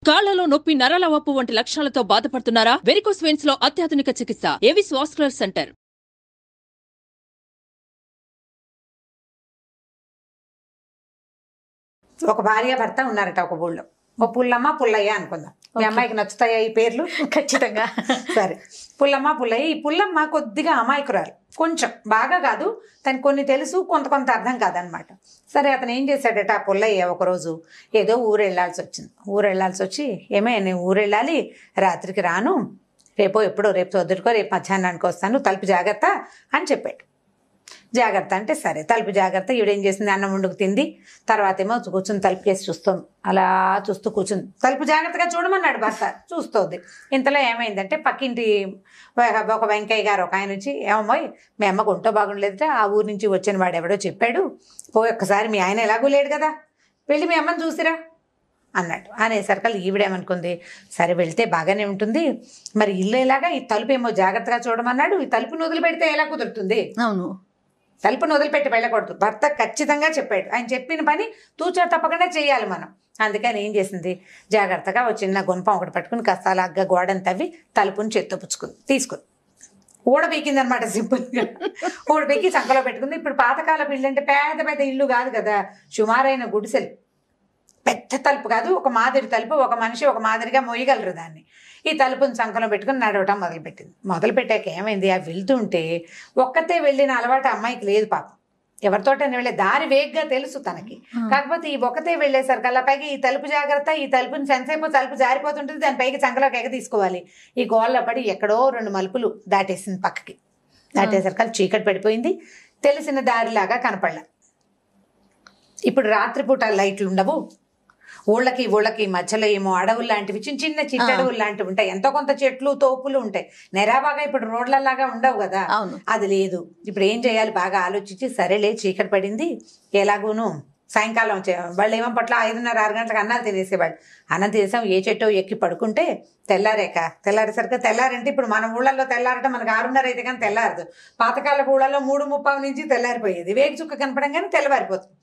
కాళ్లలో నొప్పి, నరాల వాపు వంటి లక్షణాలతో బాధపడుతున్నారా? వెరికోస్ వెయిన్స్ లో అత్యాధునిక చికిత్స ఏవిస్ వాస్కులర్ సెంటర్. ఒక భార్య భర్త ఉన్నారట ఒక ఊళ్ళో. ఓ పుల్లమ్మ పుల్లయ్య అనుకుందాం. మీ అమ్మాయికి నచ్చుతాయా ఈ పేర్లు? ఖచ్చితంగా. సరే, పుల్లమ్మ పుల్లయ్య. ఈ పుల్లమ్మ కొద్దిగా అమాయకురాలు, కొంచెం, బాగా కాదు, తనకు కొన్ని తెలుసు, కొంత అర్థం కాదనమాట. సరే, అతను ఏం చేశాడట ఆ పుల్లయ్య ఒకరోజు ఏదో ఊరు వెళ్ళాల్సి వచ్చింది. ఊరు వెళ్ళాల్సి వచ్చి, ఏమే నేను ఊరు వెళ్ళాలి, రాత్రికి రాను, రేపు పొద్దుటికో రేపు మధ్యాహ్నానికి వస్తాను, తలుపు జాగ్రత్త అని చెప్పాడు. జాగ్రత్త అంటే సరే, తలుపు జాగ్రత్త. ఈవిడేం చేసింది, అన్నం వండుకు తింది. తర్వాత ఏమో కూర్చుని తలుపు కేసి చూస్తుంది. అలా చూస్తూ కూర్చుంది. తలుపు జాగ్రత్తగా చూడమన్నాడు భర్త, చూస్తుంది. ఇంతలో ఏమైందంటే పక్కింటి ఒక వెంకయ్య గారు ఒక ఆయన వచ్చి, ఏమోయ్ మీ అమ్మకు ఒంటో బాగుండలేదుట, ఆ ఊరు నుంచి వచ్చిన వాడు ఎవడో చెప్పాడు, ఒక్కసారి మీ ఆయన ఎలాగూ లేడు కదా, వెళ్ళి మీ అమ్మని చూసిరా అన్నాడు. అనేసరికి ఈవిడేమనుకుంది, సరే వెళ్తే బాగానే ఉంటుంది, మరి ఇల్లు ఎలాగా, ఈ తలుపు ఏమో జాగ్రత్తగా చూడమన్నాడు, ఈ తలుపును వదిలిపెడితే ఎలా కుదురుతుంది? అవును, తలుపును వదిలిపెట్టి వెళ్ళకూడదు. భర్త ఖచ్చితంగా చెప్పాడు, ఆయన చెప్పిన పని తూచా తప్పకుండా చేయాలి మనం. అందుకని ఏం చేసింది, జాగ్రత్తగా ఒక చిన్న గుణపం ఒకటి పట్టుకుని కాస్త అలాగా గోడను తవ్వి తలుపుని చేత్తో తీసుకుంది. ఊడబీకింది అనమాట, సింపుల్గా ఊడబీకి సంకలో పెట్టుకుంది. ఇప్పుడు పాతకాల ఇల్లు అంటే పెద్ద ఇల్లు కాదు కదా, సుమారైన గుడిసెలు, పెద్ద తలుపు కాదు, ఒక మాదిరి తలుపు, ఒక మనిషి ఒక మాదిరిగా మోయగలరు దాన్ని. ఈ తలుపుని సంకలో పెట్టుకుని నడవటం మొదలుపెట్టింది. మొదలుపెట్టాక ఏమైంది, ఆ వెళ్తుంటే ఒక్కతే వెళ్ళిన అలవాటు అమ్మాయికి లేదు పాపం. ఎవరితోటైనా వెళ్ళే దారి వేగ్గా తెలుసు తనకి. కాకపోతే ఈ ఒక్కతే వెళ్ళేసరికి అలా పైకి ఈ తలుపు జాగ్రత్త, ఈ తలుపుని సెన్సేపు తలుపు జారిపోతుంటుంది, దాని పైకి సంకలోకి తీసుకోవాలి. ఈ గోళ్ళ పడి ఎక్కడో 2 మలుపులు దాటేసింది పక్కకి. దాటేసరికి చీకటి పడిపోయింది, తెలిసిన దారిలాగా కనపడలే. ఇప్పుడు రాత్రిపూట లైట్లు ఉండవు, ఊళ్ళకి మధ్యలో ఏమో అడవులు లాంటివి, చిన్న చిట్టడవులు లాంటివి ఉంటాయి, ఎంతో కొంత చెట్లు తోపులు ఉంటాయి, నెరాబాగా ఇప్పుడు రోడ్లలాగా ఉండవు కదా, అది లేదు. ఇప్పుడు ఏం చేయాలి బాగా ఆలోచించి, సరేలే చీకటి పడింది, ఎలాగూను సాయంకాలం వాళ్ళు ఏమో పట్ల 5:30, 6 గంటలకు అన్నాలు తినేసేవాళ్ళు. అన్నం తినేసాం, ఏ చెట్టో ఎక్కి పడుకుంటే తెల్లారేసరికి తెల్లారంటే ఇప్పుడు మన ఊళ్ళల్లో తెల్లారటం మనకు 6:30 అయితే కానీ తెల్లారదు. పాతకాల ఊళ్ళల్లో 3:30 నుంచి తెల్లారిపోయేది, వేగి చుక్క కనపడంగానే తెల్లవారిపోతుంది.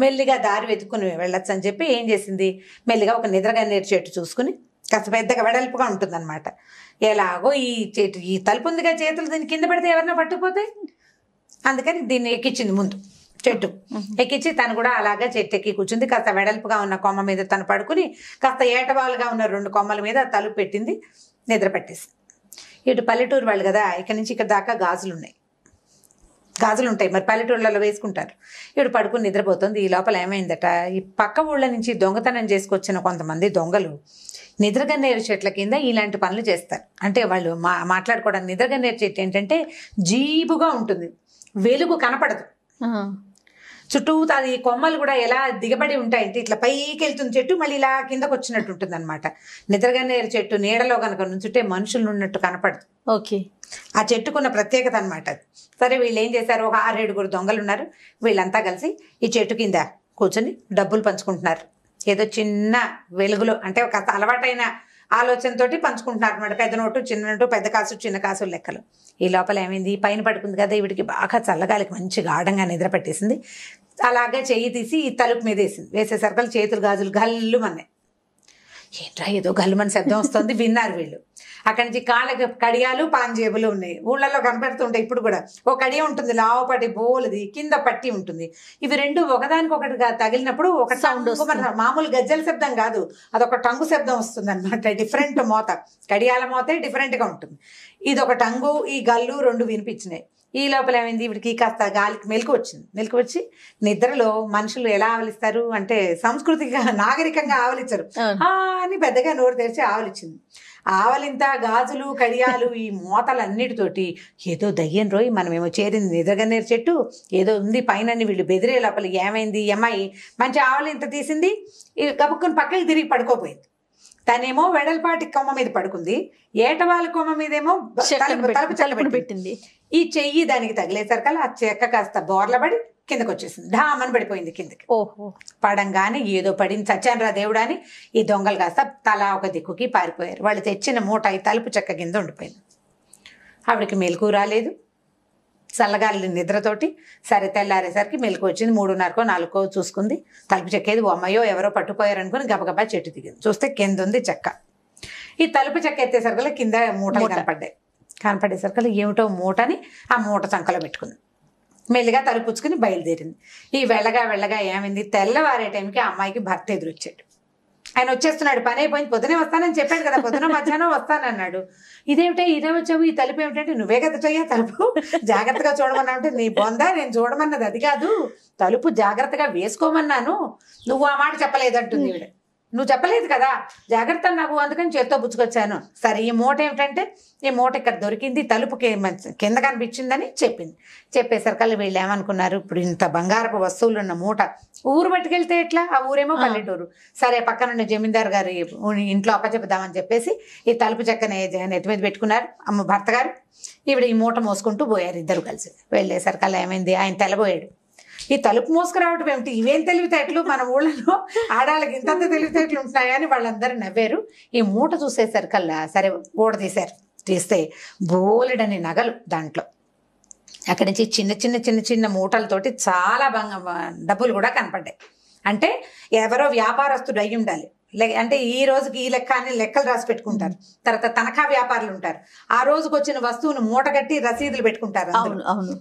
మెల్లిగా దారి వెతుక్కుని వెళ్ళొచ్చు అని చెప్పి ఏం చేసింది, మెల్లిగా ఒక నిద్రగన్నేరు చెట్టు చూసుకుని, కాస్త పెద్దగా వెడల్పుగా ఉంటుంది అనమాట. ఎలాగో ఈ తలుపు ఉందిగా, చేతులు దీన్ని కింద పెడితే ఎవరైనా పట్టుకుపోతే, అందుకని దీన్ని ఎక్కించింది ముందు చెట్టు ఎక్కించి, తను కూడా అలాగా చెట్టు ఎక్కి కూర్చుంది. కాస్త వెడల్పుగా ఉన్న కొమ్మ మీద తను పడుకుని, కాస్త ఏటవాలుగా ఉన్న 2 కొమ్మల మీద తలుపు పెట్టింది, నిద్ర పట్టేసి. ఇటు పల్లెటూరు వాళ్ళు కదా, ఇక్కడ నుంచి ఇక్కడ దాకా గాజులు ఉంటాయి, మరి పల్లెటూళ్ళలో వేసుకుంటారు. ఇప్పుడు పడుకుని నిద్రపోతుంది. ఈ లోపల ఏమైందట, ఈ పక్క ఊళ్ళ నుంచి దొంగతనం చేసుకొచ్చిన కొంతమంది దొంగలు నిద్రగన్నేరు చెట్ల కింద ఇలాంటి పనులు చేస్తారు. అంటే వాళ్ళు మాట్లాడుకోవడానికి, నిద్రగన్నేరు చెట్టు ఏంటంటే జీబుగా ఉంటుంది, వెలుగు కనపడదు, చుట్టూ అది కొమ్మలు కూడా ఎలా దిగబడి ఉంటాయంటే ఇట్లా పైకి వెళ్తుంది చెట్టు, మళ్ళీ ఇలా కిందకు వచ్చినట్టు ఉంటుంది అనమాట. నిద్రగన్నేరు చెట్టు నీడలో కనుక నుంచుంటే మనుషులు ఉన్నట్టు కనపడదు. ఓకే, ఆ చెట్టుకున్న ప్రత్యేకత అనమాట అది. సరే, వీళ్ళు ఏం చేశారు, ఒక 6-7 దొంగలు ఉన్నారు, వీళ్ళంతా కలిసి ఈ చెట్టు కింద కూర్చొని డబ్బులు పంచుకుంటున్నారు. ఏదో చిన్న వెలుగులో, అంటే ఒక అలవాటైన ఆలోచనతోటి పంచుకుంటున్నారు అనమాట. పెద్ద నోటు, చిన్న నోటు, పెద్ద కాసు, చిన్న కాసు లెక్కలు. ఈ లోపల ఏమైంది, పైన పడుకుంది కదా, వీడికి బాగా చల్లగాలికి మంచి గాఢంగా నిద్ర పట్టేసింది. అలాగే చెయ్యి తీసి ఈ తలుపు మీద వేసేసరికి చేతులు గాజులు గల్లు మన్నాయి. ఏంట్రా ఏదో గల్లుమని శబ్దం వస్తుంది, విన్నారు వీళ్ళు. అక్కడి నుంచి కాళ్ళకి కడియాలు, పాంజేబులు ఉన్నాయి, ఊళ్ళల్లో కనపడుతుంటాయి ఇప్పుడు కూడా. ఒక కడియ ఉంటుంది లావుపట్టి బోలుది, కింద పట్టి ఉంటుంది. ఇవి 2 ఒకదానికొకటిగా తగిలినప్పుడు ఒక సౌండ్ వస్తుంది, మామూలు గజ్జల శబ్దం కాదు, అదొక టంగు శబ్దం వస్తుంది అనమాట. డిఫరెంట్ మోత, కడియాల మోతే డిఫరెంట్గా ఉంటుంది. ఇది ఒక టంగు, ఈ గల్లు 2 వినిపించినాయి. ఈ లోపల ఏమైంది, వీడికి కాస్త గాలికి మెలకు వచ్చి, నిద్రలో మనుషులు ఎలా ఆవలిస్తారు అంటే సంస్కృతిగా నాగరికంగా ఆవలించరు, అని పెద్దగా నోరు తెరిచి ఆవలిచ్చింది. ఆవలింత, గాజులు, కడియాలు, ఈ మూతలన్నిటితోటి ఏదో దయ్యం రోయ్, మనమేమో చేరింది నిద్రగన్నేరు చెట్టు, ఏదో ఉంది పైన, వీళ్ళు బెదిరే లోపల ఏమైంది, ఈ అమ్మాయి మంచి ఆవలింత తీసింది, గబుక్కుని పక్కకి తిరిగి పడుకోపోయింది. తనేమో వెడల్పాటి కొమ్మ మీద పడుకుంది, ఏటవాళ్ళ కొమ్మ మీదేమో తలుపు చల్లబెట్టి పెట్టింది. ఈ చెయ్యి దానికి తగిలేసరికల్లా ఆ చెక్క కాస్త బోర్లబడి కిందకు వచ్చేసింది, ఢామని పడిపోయింది కిందకి. పడంగానే ఏదో పడింది, చచ్చానరా దేవుడా అని ఈ దొంగలు కాస్త తలా ఒక దిక్కుకి పారిపోయారు. వాళ్ళు తెచ్చిన మూట ఈ తలుపు చెక్క కింద ఉండిపోయింది. ఆవిడకి మెలకు రాలేదు, చల్లగాలి నిద్రతోటి. సరే తెల్లారేసరికి మెలకు వచ్చింది. 3:30కో 4కో చూసుకుంది. తలుపు చెక్కేది. అమ్మయ్యో ఎవరో పట్టుపోయారనుకుని గబగబా చెట్టు దిగింది. చూస్తే కింద ఉంది చెక్క. ఈ తలుపు చెక్క ఎత్తేసరికల్లా కింద మూటలు కనపడ్డాయి. కనపడేసరికల్లా ఏమిటో మూటని ఆ మూట చంకలో పెట్టుకుంది. మెల్లిగా తలుపు పుచ్చుకుని బయలుదేరింది. ఈ వెళ్ళగా ఏమైంది, తెల్లవారే టైంకి ఆ అమ్మాయికి భర్త ఎదురొచ్చాడు. ఆయన వచ్చేస్తున్నాడు, పని అయిపోయింది, పొద్దునే వస్తానని చెప్పాడు కదా, పొద్దున మధ్యాహ్నం వస్తానన్నాడు. ఇదేమిటో ఇదే వచ్చావు, ఈ తలుపు ఏమిటంటే నువ్వే కదటయ్యా తలుపు జాగ్రత్తగా చూడమన్నా అంటే, నీ బొందా నేను చూడమన్నది అది కాదు, తలుపు జాగ్రత్తగా వేసుకోమన్నాను, నువ్వు ఆ మాట చెప్పలేదంటుంది ఈవిడ. నువ్వు చెప్పలేదు కదా, జాగ్రత్త నాకు, అందుకని చేత్తో పుచ్చుకొచ్చాను. సరే ఈ మూట ఏమిటంటే, ఈ మూట ఇక్కడ దొరికింది, తలుపుకి కింద కనిపించిందని చెప్పింది. చెప్పేసరికల్లా వీళ్ళు ఏమనుకున్నారు, ఇప్పుడు ఇంత బంగారపు వస్తువులు ఉన్న మూట ఊరు పట్టుకెళ్తే ఎట్లా, ఆ ఊరేమో పల్లెటూరు. సరే పక్కనున్న జమీందారు గారి ఇంట్లో అప్పచెప్పుదామని చెప్పేసి ఈ తలుపు చెక్కని నెత్తి మీద పెట్టుకున్నారు భర్త గారు. ఈవిడ ఈ మూట మోసుకుంటూ పోయారు ఇద్దరు కలిసి. వెళ్ళేసరికల్లా ఏమైంది, ఆయన తెల్లబోయాడు. ఈ తలుపు మోసుకురావటం ఏమిటి, ఇవేం తెలివితేటలు, మన ఊళ్ళలో ఆడాళ్ళకి ఇంతంత తెలివితేటలు ఉంటున్నాయని వాళ్ళందరూ నవ్వారు. ఈ మూట చూసేసరికల్లా సరే ఊడ తీస్తే బోలెడని నగలు దాంట్లో. అక్కడి నుంచి చిన్న మూటలతోటి చాలా డబ్బులు కూడా కనపడ్డాయి. అంటే ఎవరో వ్యాపారస్తుడు అయి ఉండాలి. అంటే ఈ రోజుకి ఈ లెక్క అని లెక్కలు రాసి పెట్టుకుంటారు. తర్వాత తనఖా వ్యాపారులు ఉంటారు, ఆ రోజుకి వచ్చిన వస్తువును మూటగట్టి రసీదులు పెట్టుకుంటారు,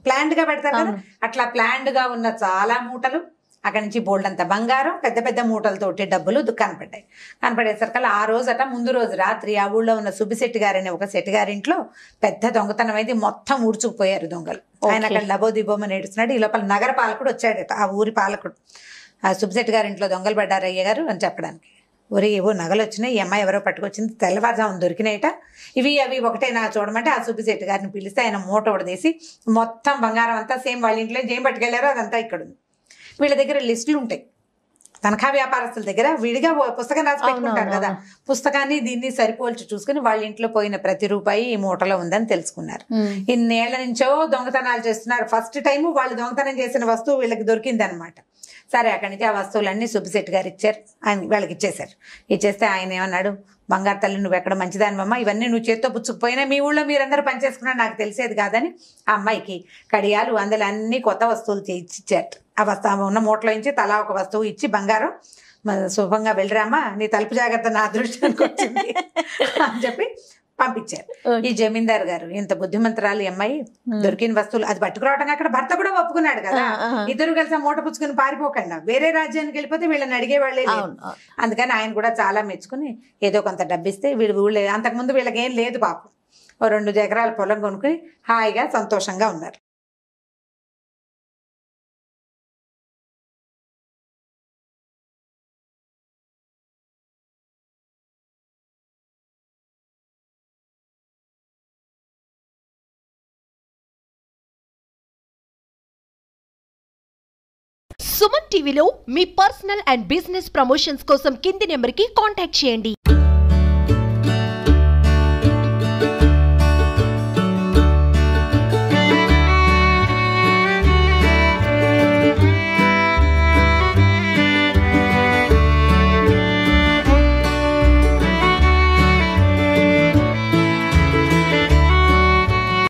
ప్లాండ్ గా పెడతారు కదా. అట్లా ప్లాండ్ గా ఉన్న చాలా మూటలు, అక్కడి నుంచి బోల్డంత బంగారం, పెద్ద మూటలతోటి డబ్బులు కనపడేసరికల్లా ఆ రోజట ముందు రోజు రాత్రి ఆ ఊళ్ళో ఉన్న సుబ్బిశెట్టి గారని ఒక శెట్టి గారింట్లో పెద్ద దొంగతనం అయితే మొత్తం ఊడ్చుకుపోయారు దొంగలు. ఆయన అక్కడ లబోదిబోమని ఏడుస్తున్నాడు. ఈ లోపల నగర పాలకుడు వచ్చాడట, ఆ ఊరి పాలకుడు. ఆ సుబ్బిశెట్టి గారింట్లో దొంగలు పడ్డారు అయ్య గారు అని చెప్పడానికి. ఒరే ఏవో నగలు వచ్చినాయి, ఈ అమ్మాయి ఎవరో పట్టుకొచ్చింది, తెల్లవారుజామున దొరికినాయట, ఇవి అవి ఒకటేనా చూడమంటే ఆ సుబ్బిశెట్టి గారిని పిలిస్తే ఆయన మూట ఉడదీసి మొత్తం బంగారం అంతా సేమ్ వాళ్ళ ఇంట్లో ఏం పట్టుకెళ్లారో అదంతా ఇక్కడ ఉంది. వీళ్ళ దగ్గర లిస్టులు ఉంటాయి, తనఖా వ్యాపారస్తుల దగ్గర విడిగా పుస్తకం రాసి పెట్టుకుంటారు కదా, పుస్తకాన్ని దీన్ని సరిపోల్చి చూసుకుని వాళ్ళ ఇంట్లో పోయిన ప్రతి రూపాయి ఈ మూటలో ఉందని తెలుసుకున్నారు. ఇన్నేళ్ల నుంచో దొంగతనాలు చేస్తున్నారు. ఫస్ట్ టైం వాళ్ళు దొంగతనం చేసిన వస్తువు వీళ్ళకి దొరికింది అనమాట. సరే అక్కడి నుంచి ఆ వస్తువులన్నీ సుబ్బిశెట్టి గారు ఇచ్చారు, ఆయన వాళ్ళకి ఇచ్చేశారు. ఇచ్చేస్తే ఆయన ఏమన్నాడు, బంగారు తల్లి నువ్వు ఎక్కడ మంచిదానివమ్మా, ఇవన్నీ నువ్వు చేత్తో పుచ్చుకుపోయినా మీ ఊళ్ళో మీరందరూ పనిచేసుకున్నా నాకు తెలిసేది కాదని ఆ అమ్మాయికి కడియాలు అందులో అన్ని కొత్త వస్తువులు ఇచ్చారు. ఆ వస్తువు ఉన్న మూటలో నుంచి తలా ఒక వస్తువు ఇచ్చి, బంగారం శుభంగా వెళ్ళిరామ్మా, నీ తలుపు జాగ్రత్త నా అదృష్టానికి వచ్చింది అని చెప్పి పంపించారు. ఈ జమీందారు గారు ఇంత బుద్ధిమంతరాలు అమ్మాయి, దొరికిన వస్తువులు అది పట్టుకురావటం అక్కడ భర్త కూడా ఒప్పుకున్నాడు కదా, ఇద్దరు కలిసి మూట పుచ్చుకుని పారిపోకుండా వేరే రాజ్యానికి వెళ్ళిపోతే వీళ్ళని అడిగేవాళ్ళే లేదు. అందుకని ఆయన కూడా చాలా మెచ్చుకుని ఏదో కొంత డబ్బిస్తే వీళ్ళు ఊళ్ళో అంతకుముందు వీళ్ళకి ఏం లేదు పాపం, 2 ఎకరాల పొలం కొనుక్కుని హాయిగా సంతోషంగా ఉన్నారు. సుమన్ టీవీలో మీ పర్సనల్ అండ్ బిజినెస్ ప్రమోషన్స్ కోసం కింది నెంబర్కి కాంటాక్ట్ చేయండి.